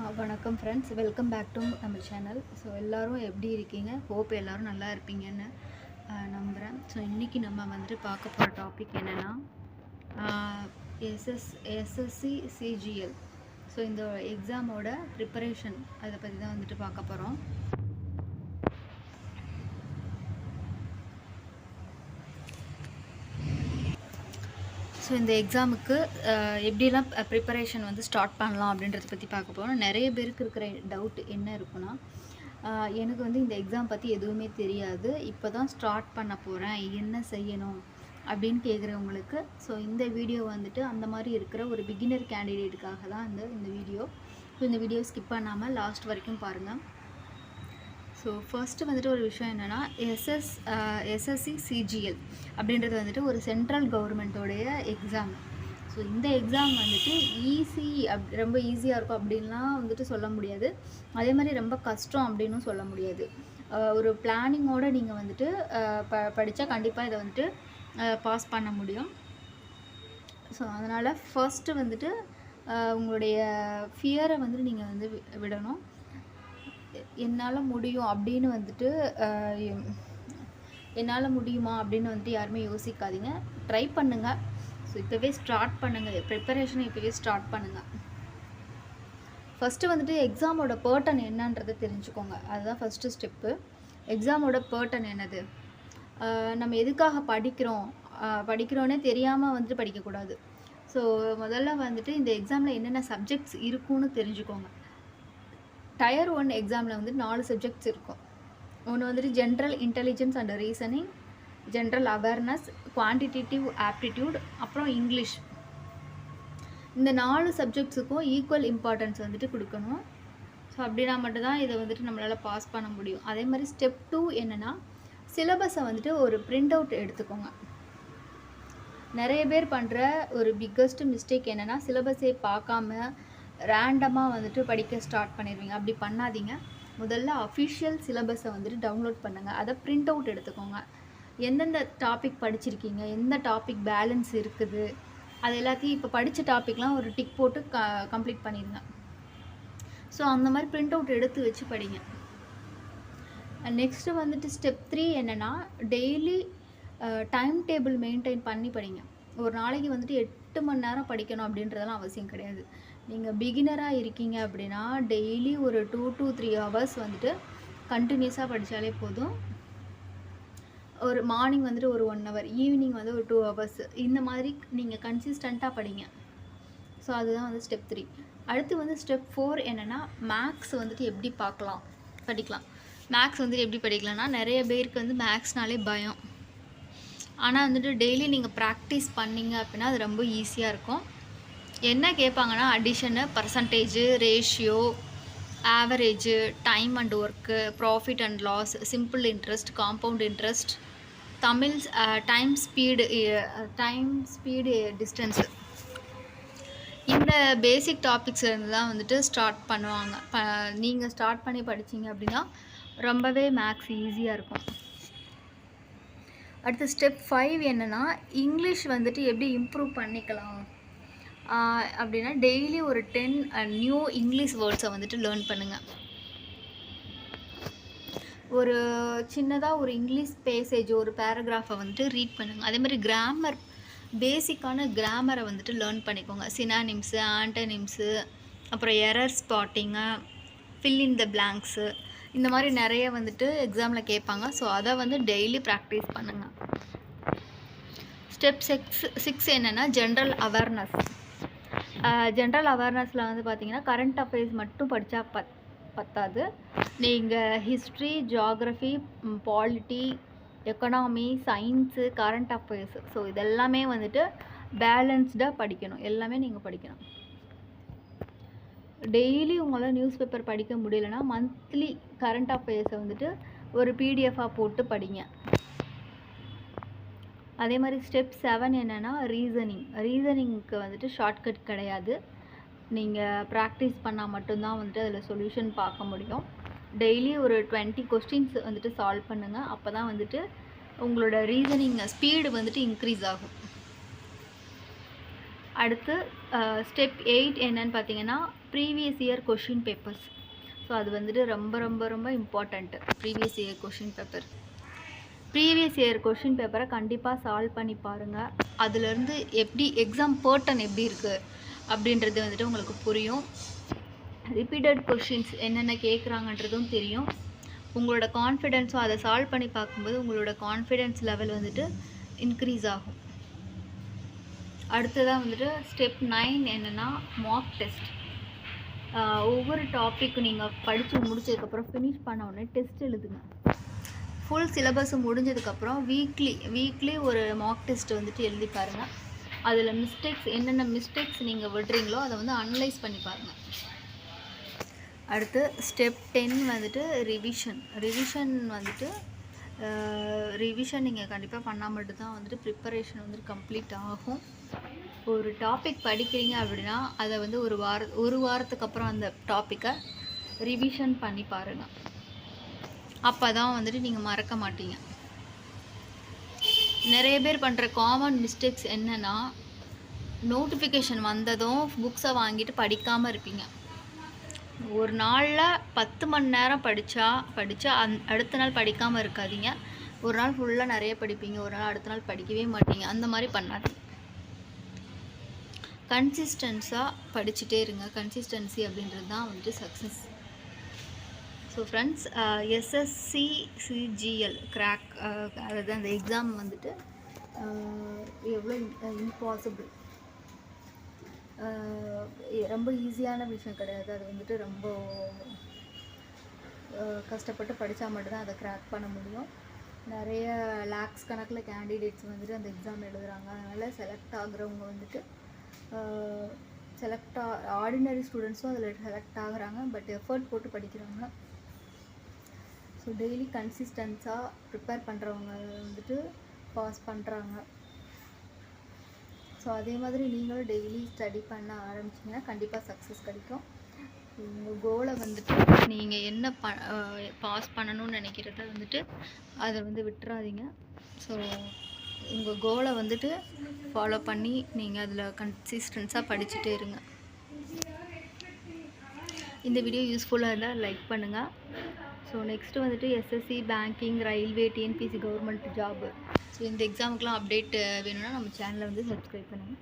வணக்கம் friends, welcome back to நம்ம channel. So எல்லோரும் எப்படி இருக்கீங்க? ஹோப் எல்லோரும் நல்லா இருப்பீங்கன்னு நம்புகிறேன். ஸோ இன்றைக்கி நம்ம வந்துட்டு பார்க்க போகிற டாபிக் என்னென்னா எஸ்எஸ்சி சிஜிஎல். ஸோ இந்த எக்ஸாமோட ப்ரிப்பரேஷன் அதை பற்றி தான் வந்துட்டு பார்க்க போகிறோம். ஸோ இந்த எக்ஸாமுக்கு எப்படிலாம் ப்ரிப்பரேஷன் வந்து ஸ்டார்ட் பண்ணலாம் அப்படின்றத பற்றி பார்க்க போகிறோம். நிறைய பேருக்கு இருக்கிற டவுட் என்ன இருக்குன்னா, எனக்கு வந்து இந்த எக்ஸாம் பற்றி எதுவுமே தெரியாது, இப்போ தான் ஸ்டார்ட் பண்ண போகிறேன், என்ன செய்யணும் அப்படின்னு கேட்குறவங்களுக்கு ஸோ இந்த வீடியோ வந்துட்டு அந்த மாதிரி இருக்கிற ஒரு பிகினர் கேண்டிடேட்டுக்காக தான் இந்த வீடியோ. ஸோ இந்த வீடியோ ஸ்கிப் பண்ணாமல் லாஸ்ட் வரைக்கும் பாருங்கள். ஸோ ஃபர்ஸ்ட்டு வந்துட்டு ஒரு விஷயம் என்னென்னா, எஸ்எஸ்சி சிஜிஎல் அப்படின்றது வந்துட்டு ஒரு சென்ட்ரல் கவர்மெண்ட்டோடைய எக்ஸாம். ஸோ இந்த எக்ஸாம் வந்துட்டு ரொம்ப ஈஸியாக இருக்கும் அப்படின்லாம் வந்துட்டு சொல்ல முடியாது, அதே மாதிரி ரொம்ப கஷ்டம் அப்படின்னும் சொல்ல முடியாது. ஒரு பிளானிங்கோடு நீங்கள் வந்துட்டு படித்தா கண்டிப்பாக இதை வந்துட்டு பாஸ் பண்ண முடியும். ஸோ அதனால் ஃபர்ஸ்ட்டு வந்துட்டு உங்களுடைய ஃபியரை வந்துட்டு நீங்கள் வந்து விடணும். என்னால் முடியும் அப்படின்னு வந்துட்டு என்னால் முடியுமா அப்படின்னு வந்துட்டு யாருமே யோசிக்காதீங்க, ட்ரை பண்ணுங்கள். ஸோ இப்போவே ஸ்டார்ட் பண்ணுங்கள், ப்ரிப்பரேஷனை இப்போவே ஸ்டார்ட் பண்ணுங்கள். ஃபஸ்ட்டு வந்துட்டு எக்ஸாமோட பேர்டன் என்னன்றதை தெரிஞ்சுக்கோங்க, அதுதான் ஃபஸ்ட்டு ஸ்டெப்பு. எக்ஸாமோட பேர்டன் என்னது, நம்ம எதுக்காக படிக்கிறோன்னே தெரியாமல் வந்துட்டு படிக்கக்கூடாது. ஸோ முதல்ல வந்துட்டு இந்த எக்ஸாமில் என்னென்ன சப்ஜெக்ட்ஸ் இருக்குன்னு தெரிஞ்சுக்கோங்க. டயர் 1 எக்ஸாமில் வந்து 4 சப்ஜெக்ட்ஸ் இருக்கும். ஒன்று வந்துட்டு general intelligence and reasoning, general awareness, quantitative aptitude, அப்புறம் இங்கிலீஷ். இந்த 4 சப்ஜெக்ட்ஸுக்கும் ஈக்குவல் இம்பார்ட்டன்ஸ் வந்துட்டு கொடுக்கணும். ஸோ அப்படின்னா மட்டும்தான் இதை வந்துட்டு நம்மளால் பாஸ் பண்ண முடியும். அதே மாதிரி ஸ்டெப் 2 என்னென்னா, சிலபஸை வந்துட்டு ஒரு பிரிண்ட் அவுட் எடுத்துக்கோங்க. நிறைய பேர் பண்ணுற ஒரு பிக்கஸ்ட் மிஸ்டேக் என்னென்னா, சிலபஸே பார்க்காம ரேண்டமாக வந்துட்டு படிக்க ஸ்டார்ட் பண்ணிடுவீங்க. அப்படி பண்ணாதீங்க. முதல்ல அஃபிஷியல் சிலபஸை வந்துட்டு டவுன்லோட் பண்ணுங்கள், அதை பிரிண்ட் அவுட் எடுத்துக்கோங்க. எந்தெந்த டாபிக் படிச்சிருக்கீங்க, எந்த டாபிக் பேலன்ஸ் இருக்குது, அது எல்லாத்தையும் இப்போ படித்த டாப்பிக்லாம் ஒரு டிக் போட்டு கம்ப்ளீட் பண்ணிடுங்க. ஸோ அந்த மாதிரி பிரிண்ட் அவுட் எடுத்து வச்சு படிங்க. நெக்ஸ்ட்டு வந்துட்டு ஸ்டெப் 3 என்னென்னா, டெய்லி டைம் டேபிள் மெயின்டைன் பண்ணி படிங்க. ஒரு நாளைக்கு வந்துட்டு 8 மணி நேரம் படிக்கணும் அப்படின்றதெல்லாம் அவசியம் கிடையாது. நீங்கள் பிகினராக இருக்கீங்க அப்படின்னா டெய்லி ஒரு 2 to 3 ஹவர்ஸ் வந்துட்டு கண்டினியூஸாக படித்தாலே போதும். ஒரு மார்னிங் வந்துட்டு ஒரு 1 ஹவர், ஈவினிங் வந்து ஒரு 2 ஹவர்ஸ், இந்த மாதிரி நீங்கள் கன்சிஸ்டண்ட்டாக படிங்க. ஸோ அதுதான் வந்து ஸ்டெப் 3. அடுத்து வந்து ஸ்டெப் 4 என்னென்னா, மேக்ஸ் வந்துட்டு எப்படி படிக்கலாம். மேக்ஸ் வந்துட்டு எப்படி படிக்கலாம்னா, நிறைய பேருக்கு வந்து மேக்ஸ்னாலே பயம். ஆனால் வந்துட்டு டெய்லி நீங்கள் ப்ராக்டிஸ் பண்ணிங்க அப்படின்னா அது ரொம்ப ஈஸியாக இருக்கும். என்ன கேட்பாங்கன்னா, addition, percentage, ratio, average, time and work, profit and loss, simple interest, compound interest, Tamil, time speed, distance. இந்த பேசிக் டாபிக்ஸ் இருந்து தான் வந்துட்டு ஸ்டார்ட் பண்ணுவாங்க. நீங்கள் ஸ்டார்ட் பண்ணி படித்தீங்க அப்படின்னா ரொம்பவே மேக்ஸ் ஈஸியாக இருக்கும். அடுத்து ஸ்டெப் 5 என்னென்னா, இங்கிலீஷ் வந்துட்டு எப்படி இம்ப்ரூவ் பண்ணிக்கலாம் அப்படின்னா, டெய்லி ஒரு 10 நியூ இங்கிலீஷ் வேர்ட்ஸை வந்துட்டு லேர்ன் பண்ணுங்கள். ஒரு சின்னதாக ஒரு இங்கிலீஷ் பேசேஜ், ஒரு பேராகிராஃபை வந்துட்டு ரீட் பண்ணுங்கள். அதே மாதிரி கிராமர், பேசிக்கான கிராமரை வந்துட்டு லேர்ன் பண்ணிக்கோங்க. சினானிம்ஸு, ஆண்டனிம்ஸு, அப்புறம் error spotting, fill in the blanks, இந்த மாதிரி நிறைய வந்துட்டு எக்ஸாமில் கேட்பாங்க. ஸோ அதை வந்து டெய்லி ப்ராக்டிஸ் பண்ணுங்கள். ஸ்டெப் 6 என்னென்னா, ஜென்ரல் அவேர்னஸ். ஜென்ரல் அவேர்னஸில் வந்து பார்த்திங்கன்னா, கரண்ட் அஃபேர்ஸ் மட்டும் படித்தா பத்தாது. நீங்கள் history, geography, polity, economy, science, current affairs, so இதெல்லாமே வந்துட்டு பேலன்ஸ்டாக படிக்கணும். எல்லாமே நீங்கள் படிக்கணும். டெய்லி உங்களால் நியூஸ் பேப்பர் படிக்க முடியலன்னா மந்த்லி கரண்ட் அஃபேர்ஸை வந்துட்டு ஒரு பிடிஎஃபாக போட்டு படிங்க. அதே மாதிரி ஸ்டெப் 7 என்னென்னா, ரீசனிங்க்கு வந்துட்டு ஷார்ட்கட் கிடையாது. நீங்கள் ப்ராக்டிஸ் பண்ணால் மட்டும்தான் வந்துட்டு அதில் சொல்யூஷன் பார்க்க முடியும். டெய்லி ஒரு 20 கொஸ்டின்ஸ் வந்துட்டு சால்வ் பண்ணுங்கள். அப்போ தான் வந்துட்டு உங்களோட ரீசனிங் ஸ்பீடு வந்துட்டு இன்க்ரீஸ் ஆகும். அடுத்து ஸ்டெப் 8 என்னன்னு பார்த்தீங்கன்னா previous year question papers. So அது வந்துட்டு ரொம்ப ரொம்ப ரொம்ப important. Previous year question paper. Previous year question பேப்பரை கண்டிப்பாக சால்வ் பண்ணி பாருங்கள். அதுலேருந்து எப்படி எக்ஸாம் பேட்டர்ன் எப்படி இருக்குது அப்படின்றது வந்துட்டு உங்களுக்கு புரியும். ரிப்பீட்டட் கொஷின்ஸ் என்னென்ன கேட்குறாங்கன்றதும் தெரியும். உங்களோட கான்ஃபிடென்ஸும் அதை சால்வ் பண்ணி பார்க்கும்போது உங்களோட கான்ஃபிடென்ஸ் லெவல் வந்துட்டு இன்க்ரீஸ் ஆகும். அடுத்ததாக வந்துட்டு ஸ்டெப் 9 என்னென்னா மார்க் டெஸ்ட். ஒவ்வொரு டாப்பிக்கு நீங்கள் படித்து முடிச்சதுக்கப்புறம் ஃபினிஷ் பண்ண உடனே டெஸ்ட் எழுதுங்க. ஃபுல் சிலபஸ் முடிஞ்சதுக்கப்புறம் வீக்லி ஒரு மார்க் டெஸ்ட் வந்துட்டு எழுதி பாருங்கள். அதில் என்னென்ன மிஸ்டேக்ஸ் நீங்கள் விடுறீங்களோ அதை வந்து அனலைஸ் பண்ணி பாருங்கள். அடுத்து ஸ்டெப் 10 வந்துட்டு ரிவிஷன் வந்துட்டு ரிவிஷன் நீங்கள் கண்டிப்பாக பண்ணால் மட்டும்தான் வந்துட்டு ப்ரிப்பரேஷன் வந்துட்டு கம்ப்ளீட் ஆகும். ஒரு டாபிக் படிக்கிறீங்க அப்படின்னா அதை வந்து ஒரு வாரத்துக்கு அப்புறம் அந்த டாப்பிக்கை ரிவிஷன் பண்ணி பாருங்கள். அப்போ தான் வந்துட்டு நீங்கள் மறக்க மாட்டீங்க. நிறைய பேர் பண்ணுற காமன் மிஸ்டேக்ஸ் என்னென்னா நோட்டிஃபிகேஷன் வந்ததும் புக்ஸை வாங்கிட்டு படிக்காமல் இருப்பீங்க. ஒரு நாளில் 10 மணி நேரம் படித்தா அடுத்த நாள் படிக்காமல் இருக்காதீங்க. ஒரு நாள் ஃபுல்லாக நிறைய படிப்பீங்க, ஒரு நாள் அடுத்த நாள் படிக்கவே மாட்டீங்க. அந்த மாதிரி பண்ணாதீங்க. கன்சிஸ்டன்ஸாக படிச்சுட்டே இருங்க. கன்சிஸ்டன்சி அப்படின்றது தான் வந்துட்டு success. So friends, SSC CGL crack அதாவது அந்த எக்ஸாம் வந்துட்டு எவ்வளோ இம்பாசிபிள், ரொம்ப ஈஸியான விஷயம் கிடையாது. அது வந்துட்டு ரொம்ப கஷ்டப்பட்டு படித்தா மட்டும்தான் அதை கிராக் பண்ண முடியும். நிறைய லேக்ஸ் கணக்கில் கேண்டிடேட்ஸ் வந்துட்டு அந்த எக்ஸாம் எழுதுகிறாங்க. அதனால் செலக்ட் ஆகுறவங்க வந்துட்டு ஆர்டினரி ஸ்டூடெண்ட்ஸும் அதில் செலக்ட் ஆகுறாங்க. பட் எஃபர்ட் போட்டு படிக்கிறாங்க. ஸோ டெய்லி கன்சிஸ்டன்ஸாக ப்ரிப்பேர் பண்ணுறவங்க வந்துட்டு பாஸ் பண்ணுறாங்க. ஸோ அதே மாதிரி நீங்களும் டெய்லி ஸ்டடி பண்ண ஆரம்பிச்சிங்கன்னா கண்டிப்பாக சக்ஸஸ் கிடைக்கும். உங்கள் கோலை வந்துட்டு நீங்கள் என்ன பாஸ் பண்ணணும்னு நினைக்கிறத வந்துட்டு அதை வந்து விட்டுறாதீங்க. ஸோ உங்கள் கோலை வந்துட்டு ஃபாலோ பண்ணி நீங்கள் அதில் கன்சிஸ்டன்ஸாக படிச்சுட்டே இருங்க. இந்த வீடியோ யூஸ்ஃபுல்லாக இருந்தால் லைக் பண்ணுங்கள். ஸோ நெக்ஸ்ட்டு வந்துட்டு SSC, banking, railway, TNPSC, government job, so இந்த எக்ஸாமுக்கெலாம் அப்டேட் வேணும்னா நம்ம சேனலை வந்து சப்ஸ்கிரைப் பண்ணுங்கள்.